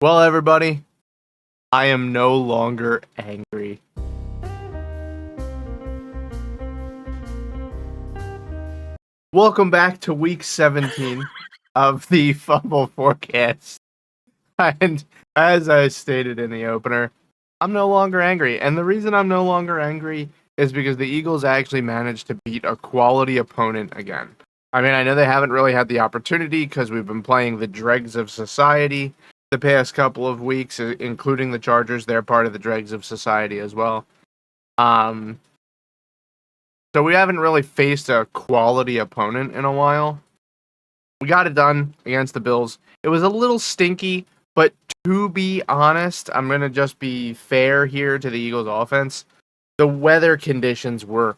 Well, everybody, I am no longer angry. Welcome back to week 17 of the Fumble Forecast. And as I stated in the opener, I'm no longer angry. And the reason I'm no longer angry is because the Eagles actually managed to beat a quality opponent again. I mean, I know they haven't really had the opportunity because we've been playing the dregs of society the past couple of weeks, including the Chargers. They're part of the dregs of society as well. Um, so we haven't really faced a quality opponent in a while. We got it done against the Bills. It was a little stinky, but to be honest, I'm going to just be fair here to the Eagles offense. The weather conditions were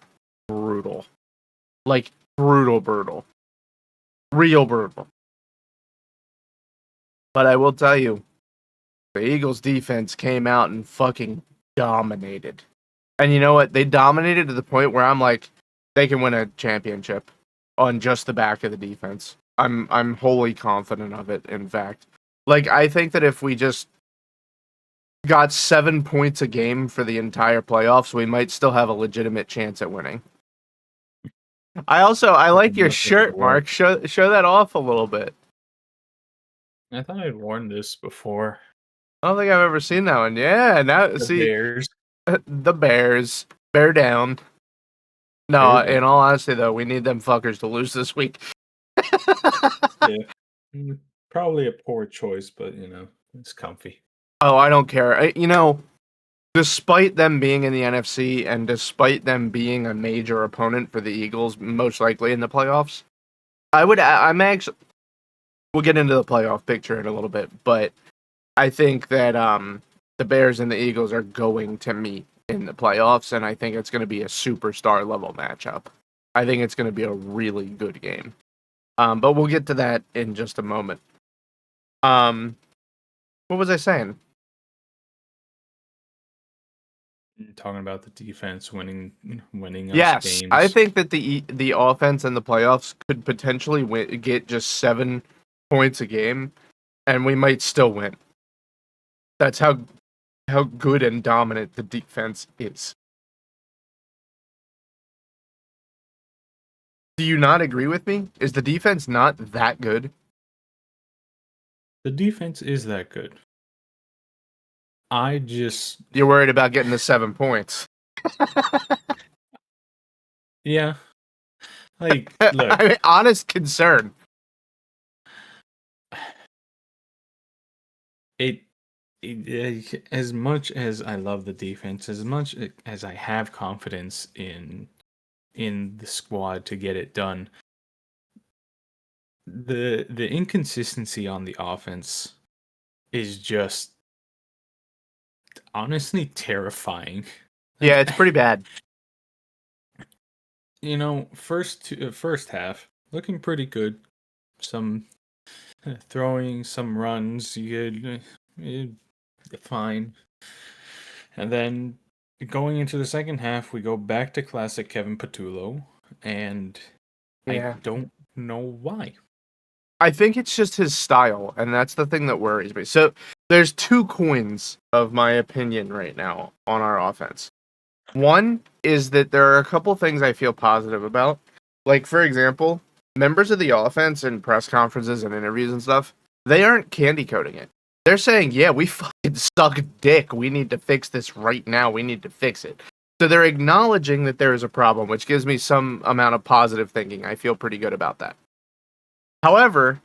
brutal. Like, brutal. Real brutal. But I will tell you, the Eagles defense came out and fucking dominated. And you know what? They dominated to the point where I'm like, they can win a championship on just the back of the defense. I'm wholly confident of it, in fact. Like, I think that if we just got 7 points a game for the entire playoffs, we might still have a legitimate chance at winning. I like your shirt, Mark. Show that off a little bit. I thought I'd worn this before. I don't think I've ever seen that one. Yeah, now The see Bears. the Bears. Bear down. No, Bear down. in all honesty, though, we need them fuckers to lose this week. Yeah. Probably a poor choice, but, it's comfy. Oh, I don't care. Despite them being in the NFC and despite them being a major opponent for the Eagles, most likely in the playoffs, we'll get into the playoff picture in a little bit, but I think that the Bears and the Eagles are going to meet in the playoffs, and I think it's going to be a superstar level matchup. I think it's going to be a really good game. But we'll get to that in just a moment. What was I saying? Talking about the defense winning Yes, us games. I think that the offense in the playoffs could potentially get just 7 points a game, and we might still win. That's how good and dominant the defense is. Do you not agree with me? Is the defense not that good? The defense is that good. You're worried about getting the 7 points. Yeah. Like, look. I mean, honest concern. As much as I love the defense, as much as I have confidence in the squad to get it done, the inconsistency on the offense is just honestly terrifying. Yeah, it's pretty bad. First half looking pretty good. Some throwing, some runs, fine. And then going into the second half, we go back to classic Kevin Patullo, and I don't know why. I think it's just his style, and that's the thing that worries me. So there's 2 coins of my opinion right now on our offense. One is that there are a couple things I feel positive about. Like, for example, members of the offense in press conferences and interviews and stuff, they aren't candy coating it. They're saying, yeah, we fucking suck dick. We need to fix this right now. We need to fix it. So they're acknowledging that there is a problem, which gives me some amount of positive thinking. I feel pretty good about that. However,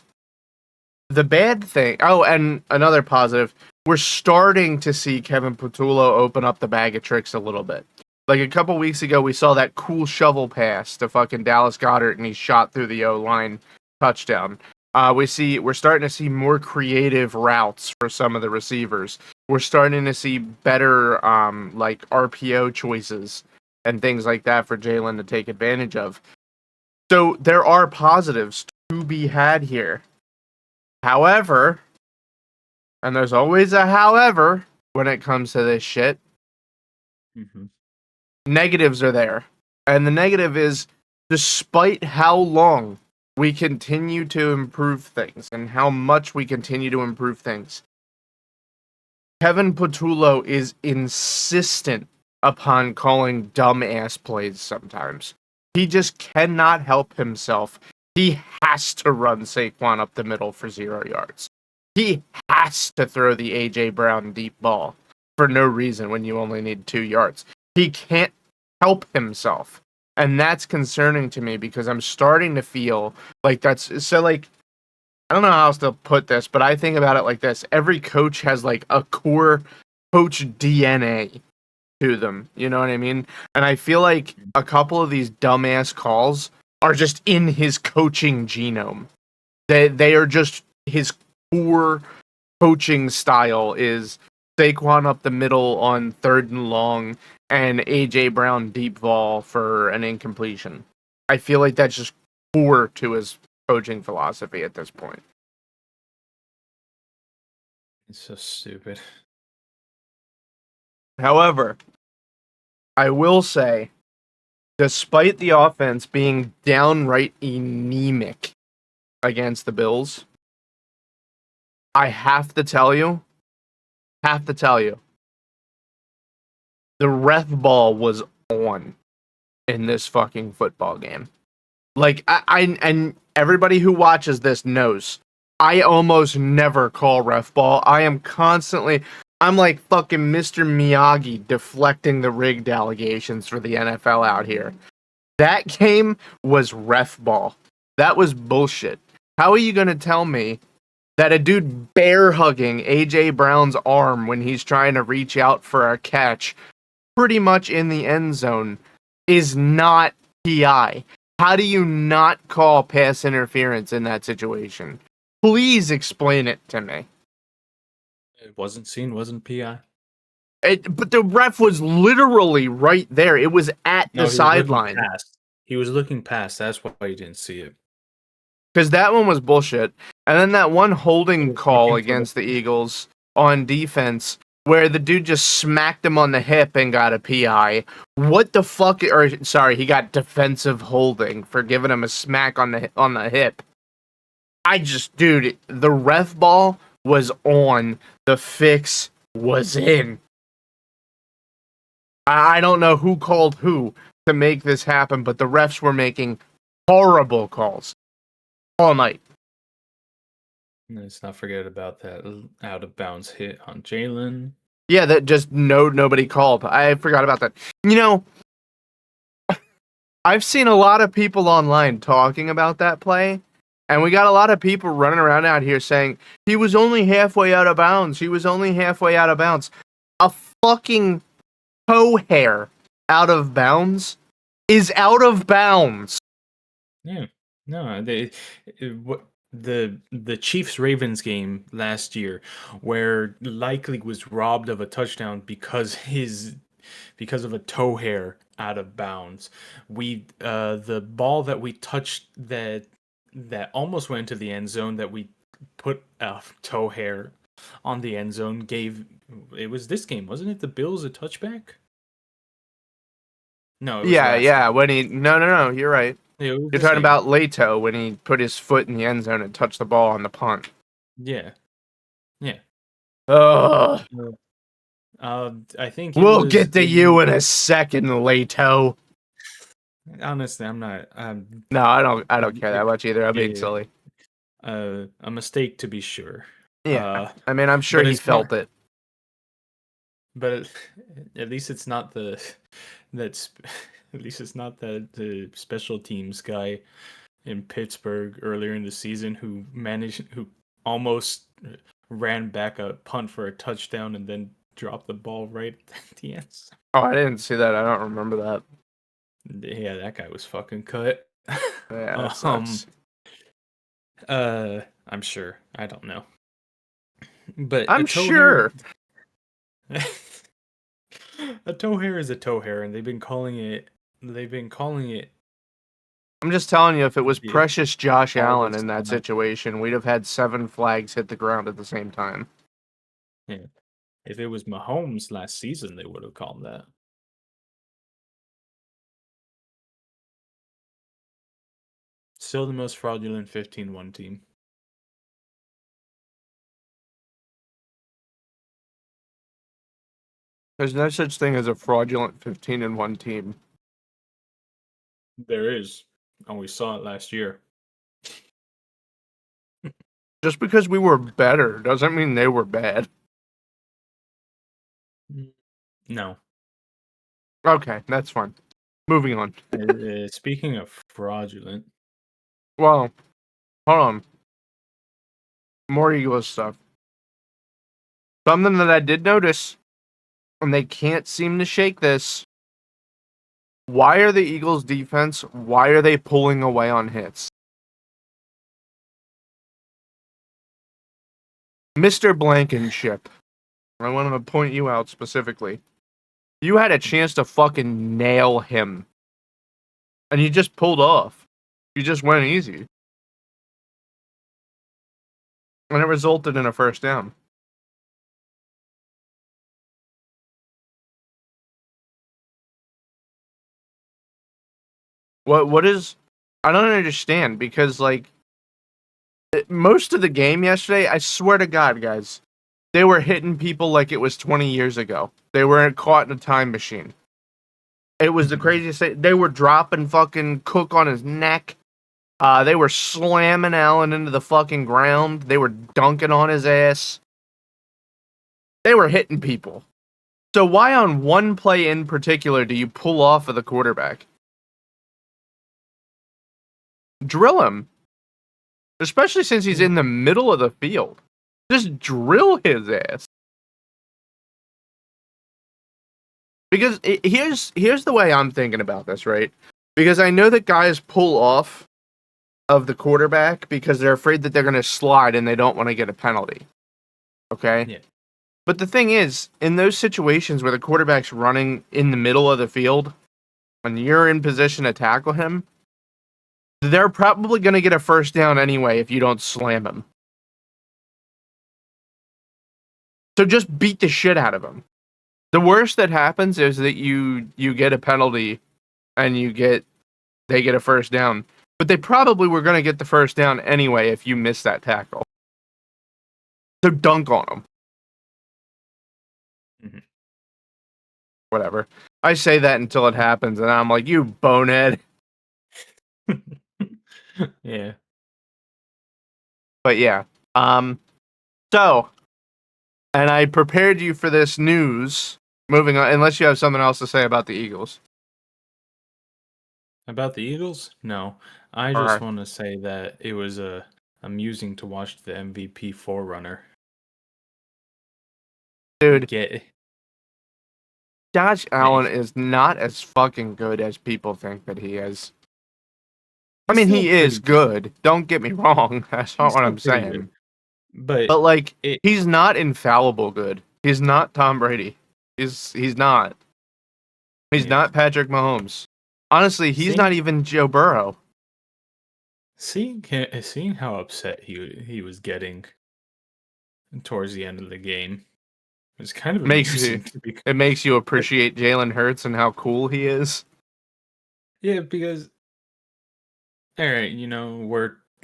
the bad thing... Oh, and another positive, we're starting to see Kevin Patullo open up the bag of tricks a little bit. Like, a couple weeks ago, we saw that cool shovel pass to fucking Dallas Goedert, and he shot through the O-line touchdown. We're starting to see more creative routes for some of the receivers. We're starting to see better, RPO choices and things like that for Jalen to take advantage of. So there are positives to be had here. However, and there's always a however when it comes to this shit, negatives are there. And the negative is, despite how long we continue to improve things and how much we continue to improve things, Kevin Patullo is insistent upon calling dumbass plays sometimes. He just cannot help himself. He has to run Saquon up the middle for 0 yards. He has to throw the A.J. Brown deep ball for no reason when you only need 2 yards. He can't help himself. And that's concerning to me because I'm starting to feel like that's so like I don't know how else to put this, but I think about it like this. Every coach has like a core coach DNA to them. You know what I mean? And I feel like a couple of these dumbass calls are just in his coaching genome. They are just his core coaching style is Saquon up the middle on 3rd and long and AJ Brown deep ball for an incompletion. I feel like that's just core to his coaching philosophy at this point. It's so stupid. However, I will say, despite the offense being downright anemic against the Bills, I have to tell you, the ref ball was on in this fucking football game. Like, I and everybody who watches this knows, I almost never call ref ball. I'm like fucking Mr. Miyagi deflecting the rigged allegations for the NFL out here. That game was ref ball. That was bullshit. How are you going to tell me that a dude bear hugging AJ Brown's arm when he's trying to reach out for a catch pretty much in the end zone is not PI? How do you not call pass interference in that situation? Please explain it to me. It wasn't seen, wasn't PI. But the ref was literally right there. It was at No, the he was looking sideline. past. He was looking past. That's why you didn't see it. Because that one was bullshit. And then that one holding call Looking for against the Eagles on defense where the dude just smacked him on the hip and got a PI. What the fuck? Or sorry, he got defensive holding for giving him a smack on the hip. Dude, the ref ball was on. The fix was in. I don't know who called who to make this happen, but the refs were making horrible calls all night. Let's not forget about that out of bounds hit on Jalen. Yeah, that just nobody called. I forgot about that. You know, I've seen a lot of people online talking about that play, and we got a lot of people running around out here saying he was only halfway out of bounds. He was only halfway out of bounds. A fucking toe hair out of bounds is out of bounds. Yeah, no, the Chiefs Ravens game last year, where Likely was robbed of a touchdown because of a toe hair out of bounds. The ball that we touched that almost went to the end zone that we put a toe hair on the end zone it was this game, wasn't it? The Bills a touchback? No, it was last game. When he no, you're right. It was You're this talking game. about Leto when he put his foot in the end zone and touched the ball on the punt. Yeah. Yeah. Ugh. I think We'll get to you in a second, Leto. Honestly, I'm not. No, I don't care that much either. I'm being Yeah, silly. a mistake to be sure. Yeah, I mean, I'm sure But he it's felt not. it. But at least it's not that's at least it's not the special teams guy in Pittsburgh earlier in the season who almost ran back a punt for a touchdown and then dropped the ball right at the end. Oh, I didn't see that. I don't remember that. Yeah, that guy was fucking cut. Yeah, that um, sucks. I'm sure. I don't know, but I'm sure. A toe hair is a toe hair, and they've been calling it. I'm just telling you, if it was Yeah, precious Josh all Allen this in that time. situation, we'd have had 7 flags hit the ground at the same time. Yeah, if it was Mahomes last season, they would have called that. Still the most fraudulent 15-1 team. There's no such thing as a fraudulent 15-1 team. There is, and we saw it last year. Just because we were better doesn't mean they were bad. No. Okay, that's fine. Moving on. Speaking of fraudulent, Well, hold on. More Eagles stuff. Something that I did notice, and they can't seem to shake this. Why are the Eagles' defense, why are they pulling away on hits? Mr. Blankenship, I want to point you out specifically. You had a chance to fucking nail him. And you just pulled off. You just went easy. And it resulted in a first down. What is... I don't understand, because, like, most of the game yesterday, I swear to God, guys, they were hitting people like it was 20 years ago. They weren't caught in a time machine. It was the craziest thing. They were dropping fucking Cook on his neck. They were slamming Allen into the fucking ground. They were dunking on his ass. They were hitting people. So why on one play in particular do you pull off of the quarterback? Drill him. Especially since he's in the middle of the field. Just drill his ass. Because here's the way I'm thinking about this, right? Because I know that guys pull off of the quarterback because they're afraid that they're going to slide and they don't want to get a penalty. Okay? Yeah. But the thing is, in those situations where the quarterback's running in the middle of the field and you're in position to tackle him, they're probably going to get a first down anyway if you don't slam him. So just beat the shit out of him. The worst that happens is that you get a penalty and they get a first down. But they probably were going to get the first down anyway if you miss that tackle. So dunk on them. Mm-hmm. Whatever. I say that until it happens, and I'm like, you bonehead. Yeah. But yeah. So, and I prepared you for this news. Moving on, unless you have something else to say about the Eagles. About the Eagles? No. I just want to say that it was amusing to watch the MVP forerunner. Dude, Get Josh Allen is not as fucking good as people think that he is. I mean, he is good. Don't get me wrong. That's not what I'm saying. But like, he's not infallible good. He's not Tom Brady. He's not. He's not Patrick Mahomes. Honestly, he's not even Joe Burrow. Seeing how upset he was getting towards the end of the game, it's kind of amusing. It makes you appreciate Jalen Hurts and how cool he is. Yeah, because all right,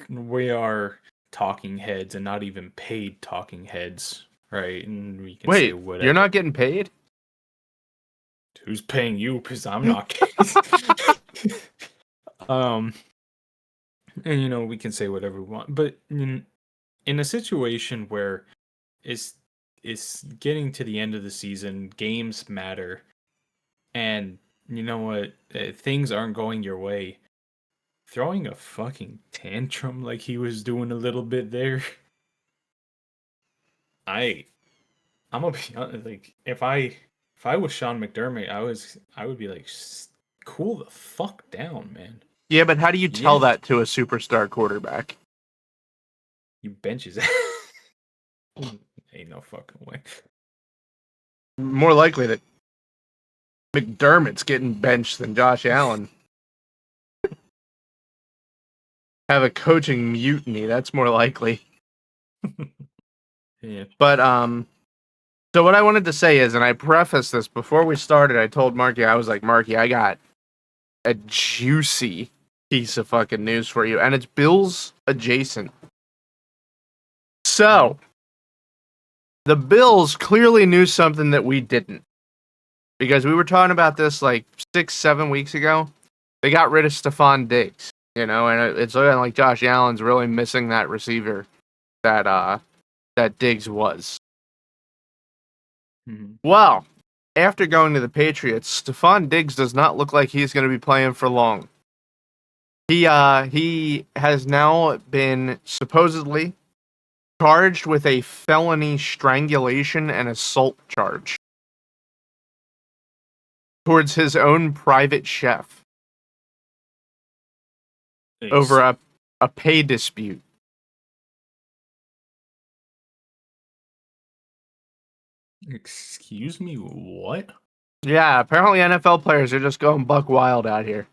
we are talking heads and not even paid talking heads, right? And we can say whatever. You're not getting paid? Who's paying you? Because I'm not. And we can say whatever we want, but in a situation where it's getting to the end of the season, games matter, and you know what, things aren't going your way. Throwing a fucking tantrum like he was doing a little bit there. I'm gonna be honest, like if I was Sean McDermott, I would be like, cool the fuck down, man. Yeah, but how do you tell that to a superstar quarterback? You bench his ass. Ain't no fucking way. More likely that McDermott's getting benched than Josh Allen. Have a coaching mutiny, that's more likely. Yeah. But so what I wanted to say is, and I prefaced this before we started, I told Marky, I was like, Marky, I got a juicy piece of fucking news for you, and it's Bills adjacent. So, the Bills clearly knew something that we didn't. because we were talking about this like 6-7 weeks ago. They got rid of Stephon Diggs, and it's looking like Josh Allen's really missing that receiver that Diggs was. Mm-hmm. Well, after going to the Patriots, Stephon Diggs does not look like he's going to be playing for long. He has now been supposedly charged with a felony strangulation and assault charge towards his own private chef over a pay dispute. Excuse me, what? Yeah, apparently NFL players are just going buck wild out here.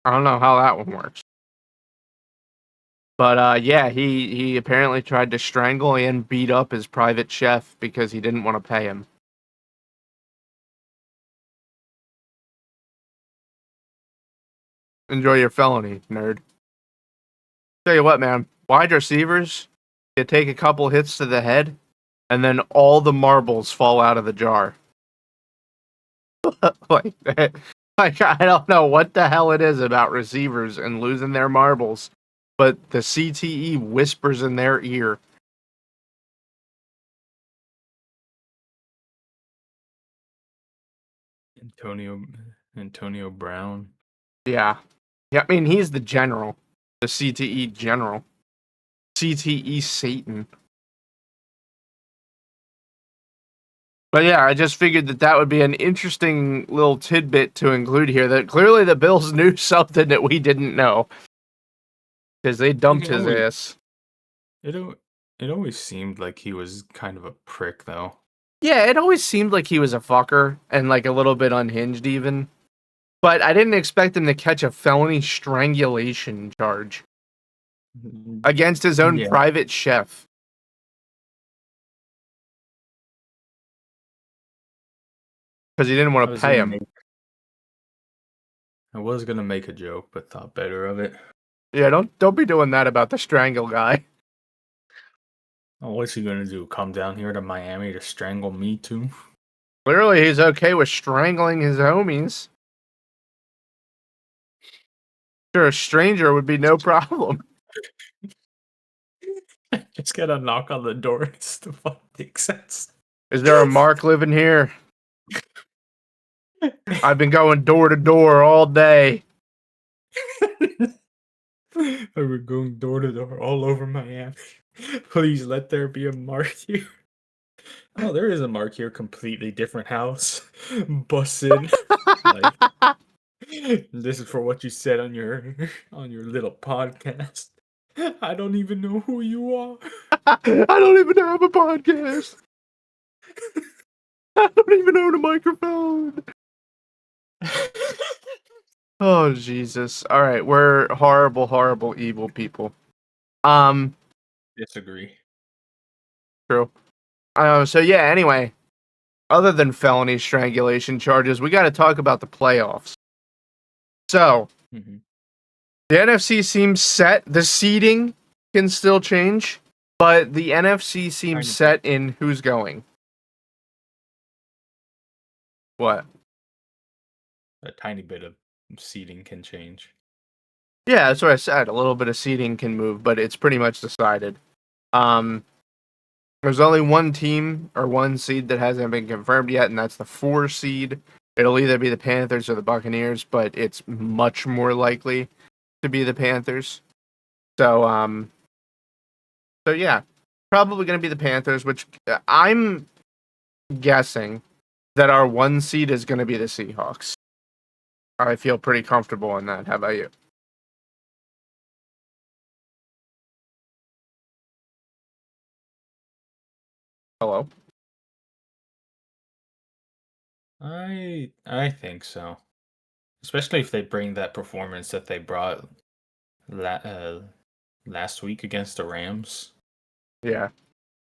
I don't know how that one works. But yeah, he apparently tried to strangle and beat up his private chef because he didn't want to pay him. Enjoy your felony, nerd. Tell you what, man, wide receivers, you take a couple hits to the head, and then all the marbles fall out of the jar. like that. Like, I don't know what the hell it is about receivers and losing their marbles, but the CTE whispers in their ear. Antonio Brown. Yeah. Yeah, I mean, he's the general. The CTE general. CTE Satan. But yeah, I just figured that would be an interesting little tidbit to include here, that clearly the Bills knew something that we didn't know. Because they dumped his ass. It always seemed like he was kind of a prick, though. Yeah, it always seemed like he was a fucker and like a little bit unhinged even. But I didn't expect him to catch a felony strangulation charge against his own private chef. Because he didn't want to pay him. I was gonna make a joke, but thought better of it. Yeah, don't be doing that about the strangle guy. Oh, what's he gonna do? Come down here to Miami to strangle me too? Clearly, he's okay with strangling his homies. Sure, a stranger would be no problem. Just gotta knock on the door. It's the fuck makes sense. Is there a Mark living here? I've been going door to door all day. I've been going door to door all over Miami. Please let there be a Mark here. Oh, there is a Mark here. Completely different house. Bust in. Like, this is for what you said on your little podcast. I don't even know who you are. I don't even have a podcast. I don't even own a microphone. Oh, Jesus. All right, we're horrible, horrible, evil people. Disagree. True. So yeah, anyway, other than felony strangulation charges, we got to talk about the playoffs. So, the NFC seems set. The seeding can still change, but the NFC seems set in who's going. What? A tiny bit of seeding can change. Yeah, that's what I said. A little bit of seeding can move, but it's pretty much decided. There's only one team or one seed that hasn't been confirmed yet, and that's the 4 seed. It'll either be the Panthers or the Buccaneers, but it's much more likely to be the Panthers. So yeah, probably going to be the Panthers, which I'm guessing that our 1 seed is going to be the Seahawks. I feel pretty comfortable in that. How about you? Hello? I think so. Especially if they bring that performance that they brought last week against the Rams. Yeah.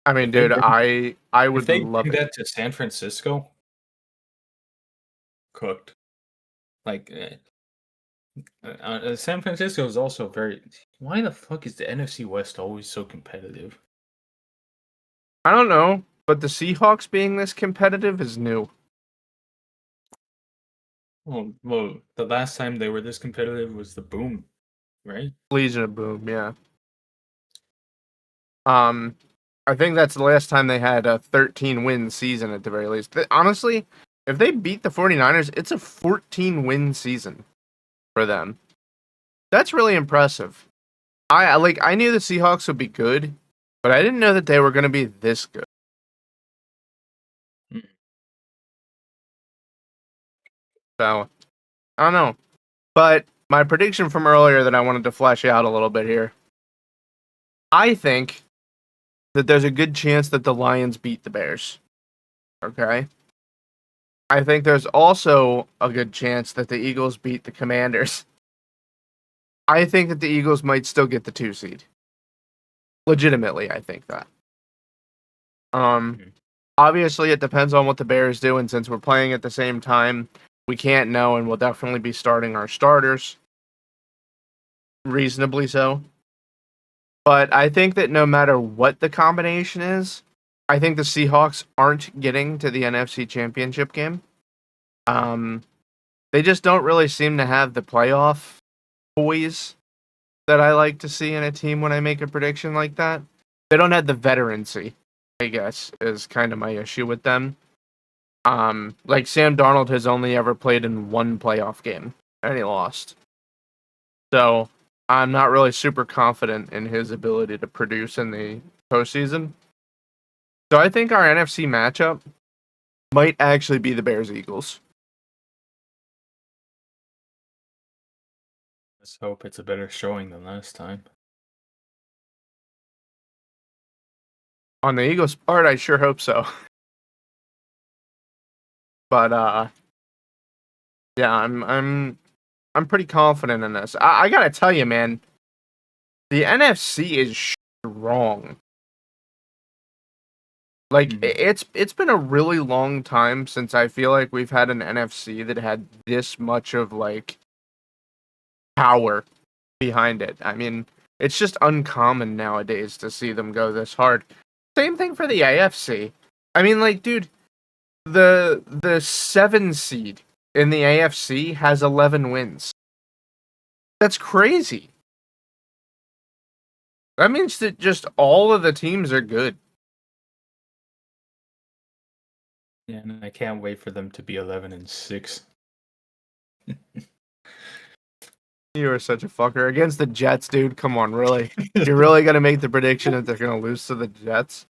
I mean, dude, I would love that to San Francisco. Cooked. Like, San Francisco is also very. Why the fuck is the NFC West always so competitive? I don't know. but the Seahawks being this competitive is new. Well, the last time they were this competitive was the Boom, right? Legion of Boom, yeah. I think that's the last time they had a 13-win season at the very least. Honestly, if they beat the 49ers, it's a 14-win season for them. That's really impressive. I knew the Seahawks would be good, but I didn't know that they were going to be this good. Mm. So, I don't know. But my prediction from earlier that I wanted to flesh out a little bit here. I think that there's a good chance that the Lions beat the Bears. Okay? I think there's also a good chance that the Eagles beat the Commanders. I think that the Eagles might still get the 2 seed. Legitimately, I think that. Mhm. Obviously it depends on what the Bears do, and since we're playing at the same time, we can't know, and we'll definitely be starting our starters. Reasonably so. But I think that no matter what the combination is, I think the Seahawks aren't getting to the NFC Championship game. Um, they just don't really seem to have the playoff poise that I like to see in a team when I make a prediction like that. They don't have the veterancy, I guess, is kind of my issue with them. Like Sam Darnold has only ever played in one playoff game, and he lost. So I'm not really super confident in his ability to produce in the postseason. So I think our NFC matchup might actually be the Bears Eagles. Let's hope it's a better showing than last time. On the Eagles part, I sure hope so. But yeah, I'm pretty confident in this. I gotta tell you, man, the NFC is strong. Like it's been a really long time since I feel like we've had an NFC that had this much of like power behind it. I mean, it's just uncommon nowadays to see them go this hard. Same thing for the AFC. I mean, like, dude, the 7 seed in the AFC has 11 wins. That's crazy. That means that just all of the teams are good. Yeah, and I can't wait for them to be 11-6. You are such a fucker against the Jets, dude. Come on, really? You're really gonna make the prediction that they're gonna lose to the Jets?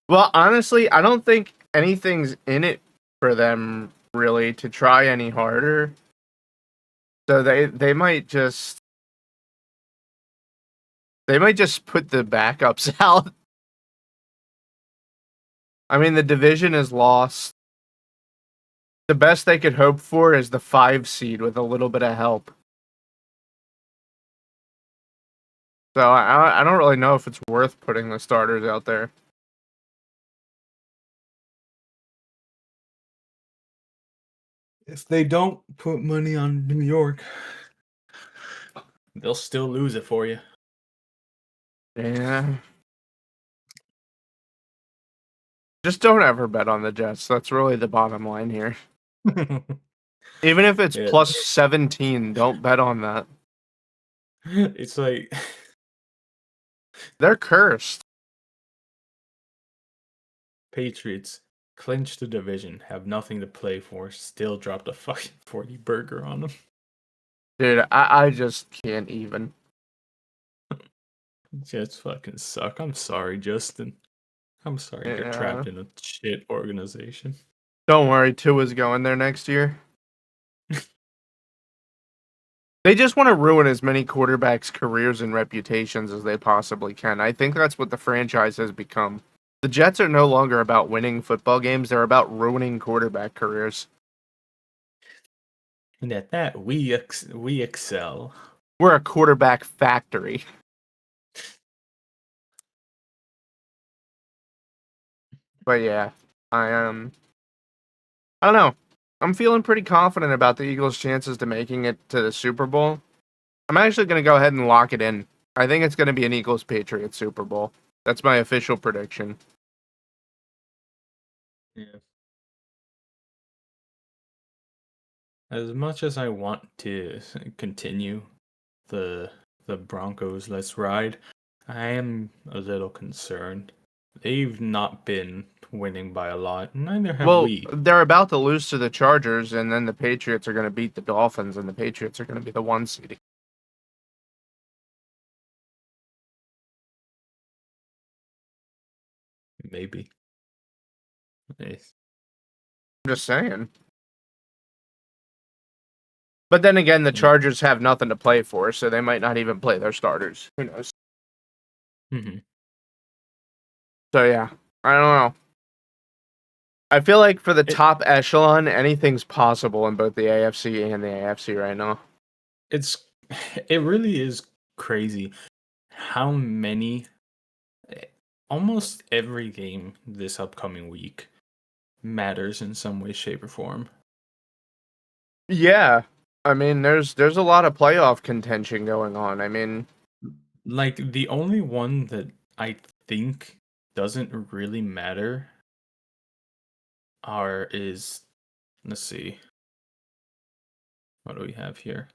Well, honestly, I don't think anything's in it for them really to try any harder. So they might just put the backups out. I mean, the division is lost. The best they could hope for is the 5 seed with a little bit of help. So I don't really know if it's worth putting the starters out there. If they don't put money on New York, they'll still lose it for you. Yeah. Just don't ever bet on the Jets. That's really the bottom line here. Even if it's Yeah. plus 17, don't bet on that. It's like They're cursed. Patriots clinch the division, have nothing to play for, still dropped a fucking 40 burger on them. Dude, I just can't even. Jets fucking suck. I'm sorry, Justin. I'm sorry you're Yeah. trapped in a shit organization. Don't worry, Tua's going there next year. They just want to ruin as many quarterbacks' careers and reputations as they possibly can. I think that's what the franchise has become. The Jets are no longer about winning football games, they're about ruining quarterback careers. And at that, we excel. We're a quarterback factory. But yeah, I don't know. I'm feeling pretty confident about the Eagles' chances to making it to the Super Bowl. I'm actually going to go ahead and lock it in. I think it's going to be an Eagles Patriots Super Bowl. That's my official prediction. Yeah. As much as I want to continue the the Broncos let's ride, I am a little concerned. They've not been winning by a lot. Neither have Well, we. they're about to lose to the Chargers, and then the Patriots are going to beat the Dolphins, and the Patriots are going to be the 1 seed. Maybe. Nice. I'm just saying. But then again, the Yeah. Chargers have nothing to play for, so they might not even play their starters. Who knows? Hmm. So yeah, I don't know. I feel like for the It top echelon, anything's possible in both the AFC and the AFC right now. it's it really is crazy how many almost every game this upcoming week matters in some way, shape, or form. Yeah, I mean, there's a lot of playoff contention going on. I mean, Like the only one that I think doesn't really matter are is let's see, what do we have here?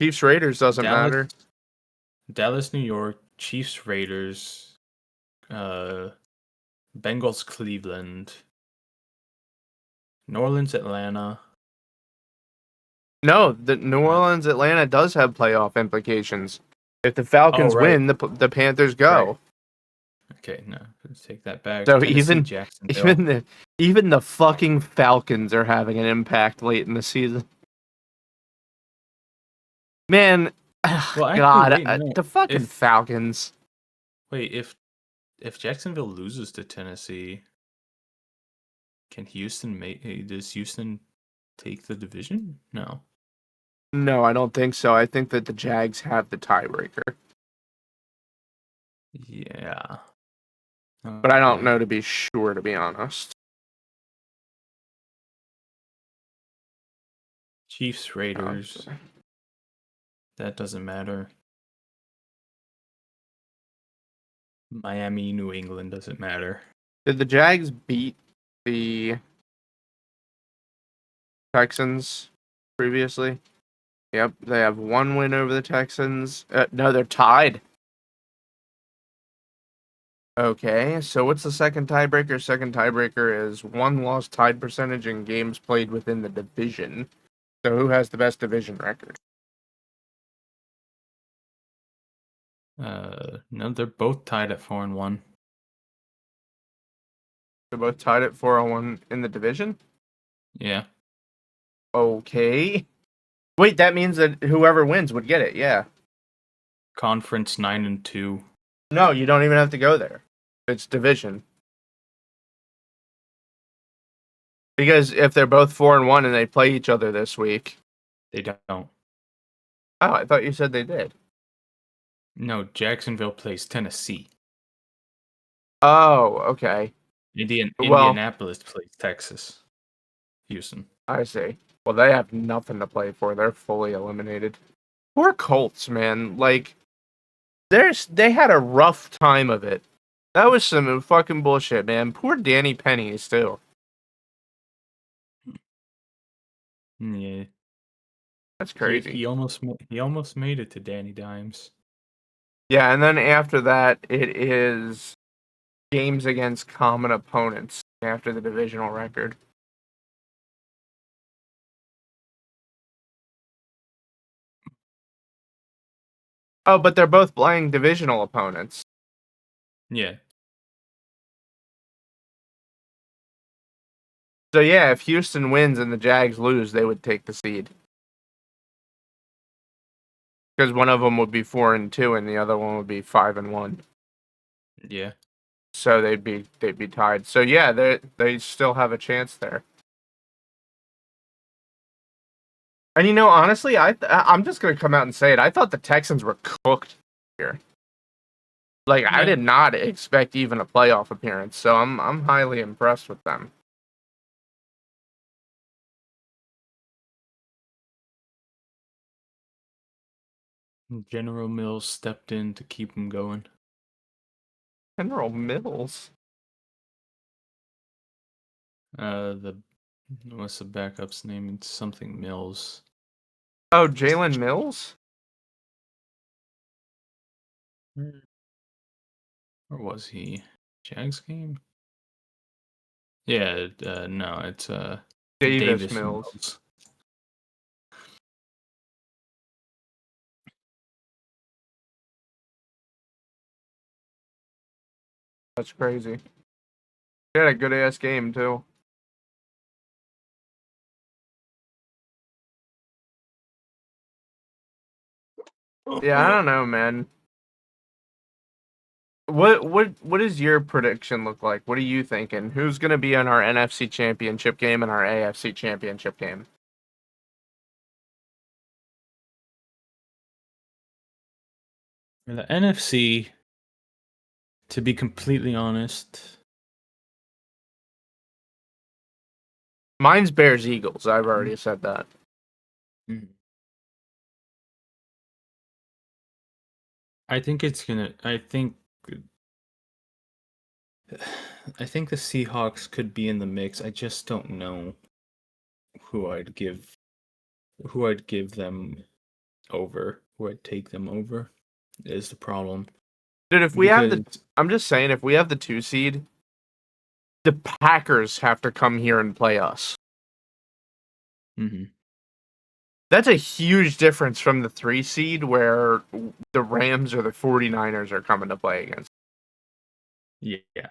Chiefs Raiders doesn't Dallas, matter. New York, Chiefs, Raiders, uh, Bengals, Cleveland, New Orleans, Atlanta. No, the New Uh, Orleans Atlanta does have playoff implications. If the oh Falcons right, win, the Panthers right. go. Okay, no, let's take that back. So Tennessee, even Jacksonville. even the even the fucking Falcons are having an impact late in the season. Man, Well, actually, God, wait, no. the fucking If Falcons. wait, if Jacksonville loses to Tennessee, can Houston make? Does Houston take the division? No. No, I don't think so. I think that the Jags have the tiebreaker, Yeah. but I don't Okay. know to be sure, to be honest. Chiefs, Uh, Raiders. That doesn't matter. Miami, New England doesn't matter. did the Jags beat the Texans previously? Yep, they have one win over the Texans. No, they're tied. Okay, so what's the second tiebreaker? Second tiebreaker is one loss tied percentage in games played within the division. So who has the best division record? No, they're both tied at 4-1. They're both tied at 401 in the division? Yeah. Okay. Wait, that means that whoever wins would get it, yeah. Conference 9-2. No, you don't even have to go there. It's division. Because if they're both 4-1 and they play each other this week. They don't. Oh, I thought you said they did. No, Jacksonville plays Tennessee. Oh, okay. Well, Indianapolis plays Texas. Houston. I see. Well, they have nothing to play for. They're fully eliminated. Poor Colts, man. Like, they had a rough time of it. That was some fucking bullshit, man. Poor Danny Pennies too. Yeah. That's He crazy. he almost made it to Danny Dimes. Yeah, and then after that, it is games against common opponents after the divisional record. Oh, but they're both playing divisional opponents. Yeah. So yeah, if Houston wins and the Jags lose, they would take the seed. Because one of them would be 4-2 and the other one would be 5-1. Yeah. So they'd be tied. So yeah, they still have a chance there. And honestly, I'm just gonna come out and say it. I thought the Texans were cooked here. Like I Yeah. did not expect even a playoff appearance. So I'm highly impressed with them. General Mills stepped in to keep him going. General Mills. The what's the backup's name? It's something Mills. Oh, Jalen Mills? Or was he Jags game? Yeah, no, it's Davis Davis Mills. Mills. That's crazy. He had a good ass game too. Yeah, I don't know, man. What does your prediction look like? What are you thinking? Who's gonna be in our NFC Championship game and our AFC Championship game? In the NFC, to be completely honest, Mine's Bears Eagles. I've already said that. Mhm. I think it's gonna. I think the Seahawks could be in the mix. I just don't know who I'd give them over, who I'd take them over is the problem. Dude, if we have the Because I'm just saying if we have the 2 seed, the Packers have to come here and play us. Mhm. That's a huge difference from the 3 seed where the Rams or the 49ers are coming to play against. Yeah.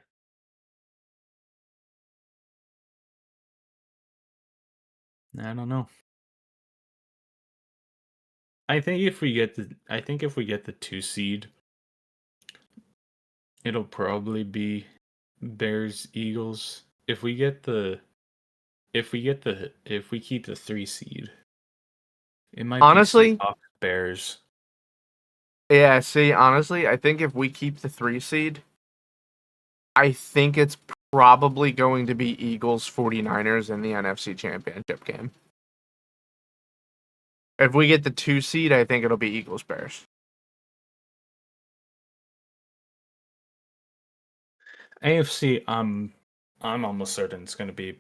I don't know. I think if we get the 2 seed, it'll probably be Bears Eagles. If we keep the 3 seed, it might be Honestly, Seahawks Bears. yeah, see, honestly, I think if we keep the 3 seed, I think it's probably going to be Eagles 49ers in the NFC Championship game. If we get the 2 seed, I think it'll be Eagles Bears. AFC, I'm almost certain it's going to be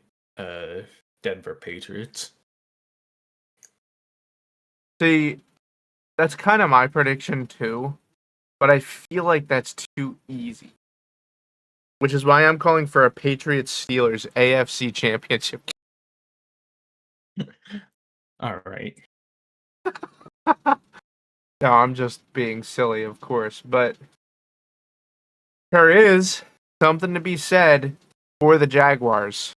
Denver Patriots. See, that's kind of my prediction too, but I feel like that's too easy. Which is why I'm calling for a Patriots Steelers AFC Championship. All right. No, I'm just being silly, of course, but there is something to be said for the Jaguars.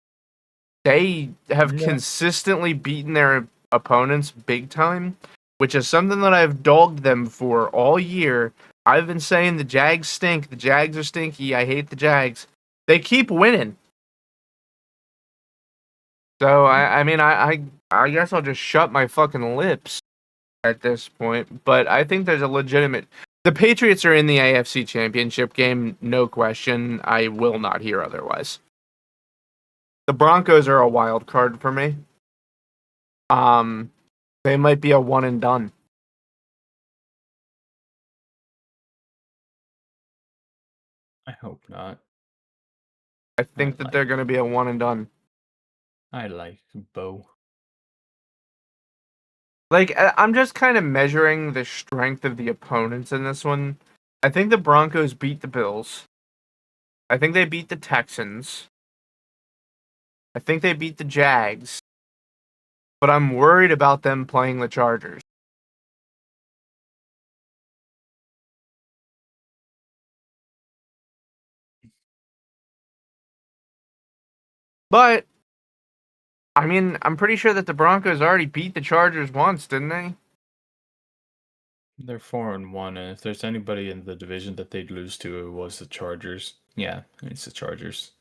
They have Yeah. consistently beaten their opponents big time, which is something that I've dogged them for all year. I've been saying the Jags stink, the Jags are stinky, I hate the Jags. They keep winning. So I guess I'll just shut my fucking lips at this point. But I think there's a legitimate. The Patriots are in the AFC Championship game, no question. I will not hear otherwise. The Broncos are a wild card for me. Um, they might be a one and done. I hope not. I I think that like they're going to be a one and done. Bo. Like I'm just kind of measuring the strength of the opponents in this one. I think the Broncos beat the Bills. I think they beat the Texans. I think they beat the Jags. But I'm worried about them playing the Chargers. But I mean, I'm pretty sure that the Broncos already beat the Chargers once, didn't they? They're 4-1, and if there's anybody in the division that they'd lose to, it was the Chargers. Yeah, it's the Chargers.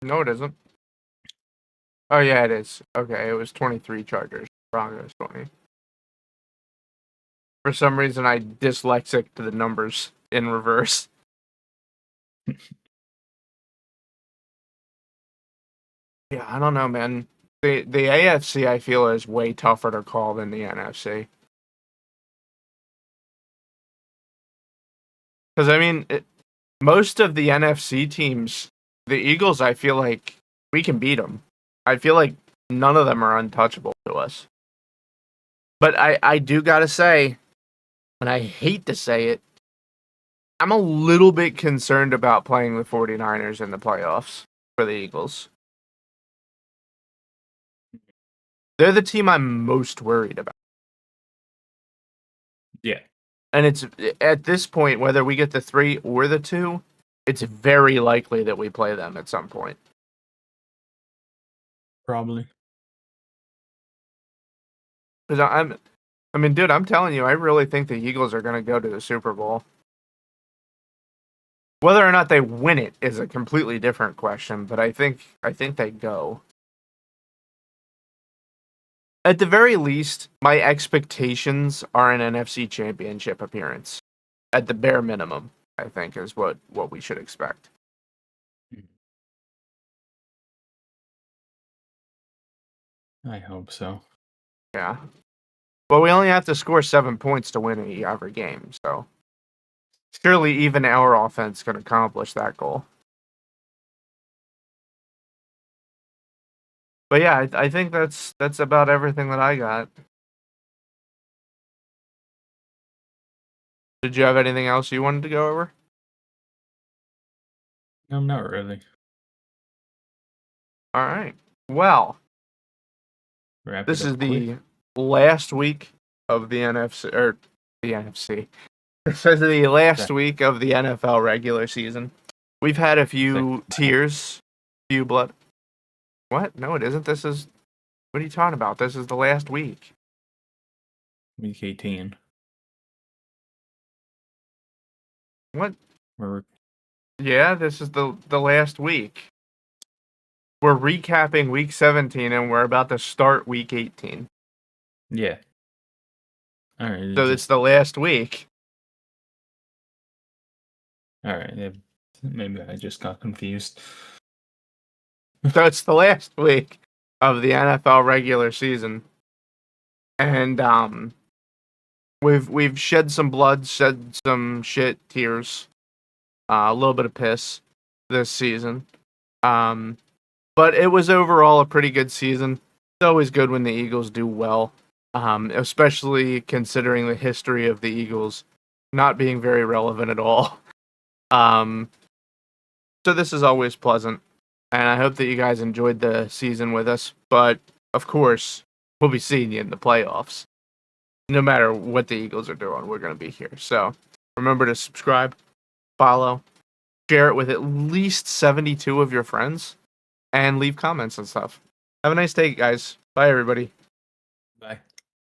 No, it isn't. Oh yeah, it is. Okay, it was 23 Chargers. Broncos 20. For some reason, I dyslexic to the numbers in reverse. Yeah, I don't know, man. The AFC I feel is way tougher to call than the NFC. Because I mean, most of the NFC teams the Eagles, I feel like we can beat them. I feel like none of them are untouchable to us. But I do gotta say, and I hate to say it, I'm a little bit concerned about playing the 49ers in the playoffs for the Eagles. They're the team I'm most worried about. Yeah. And it's at this point, whether we get the 3 or the 2, it's very likely that we play them at some point. Probably. Because I mean, dude, I'm telling you, I really think the Eagles are going to go to the Super Bowl. Whether or not they win it is a completely different question, but I think they go. At the very least, my expectations are an NFC Championship appearance. At the bare minimum, I think is what we should expect. I hope so. Yeah. Well, we only have to score 7 points to win every game, so surely even our offense can accomplish that goal. But yeah, I think that's about everything that I got. Did you have anything else you wanted to go over? No, not really. All right. Well, Wrap this it is up quick. the last week of the NFC or the NFC. This is the last week of the NFL regular season. We've had a few tears, few blood. What? No, it isn't. This is. What are you talking about? This is the last week. Week 18. What? We're Yeah, this is the last week. We're recapping week 17 and we're about to start week 18. yeah. All right. So it's the last week. All right. Yeah, maybe I just got confused. So it's the last week of the NFL regular season. And we've shed some blood, shed some shit, tears, a little bit of piss this season. But it was overall a pretty good season. It's always good when the Eagles do well, especially considering the history of the Eagles not being very relevant at all. So this is always pleasant, and I hope that you guys enjoyed the season with us. But of course, we'll be seeing you in the playoffs. No matter what the Eagles are doing, we're going to be here. So remember to subscribe, follow, share it with at least 72 of your friends, and leave comments and stuff. Have a nice day, guys. Bye, everybody. Bye.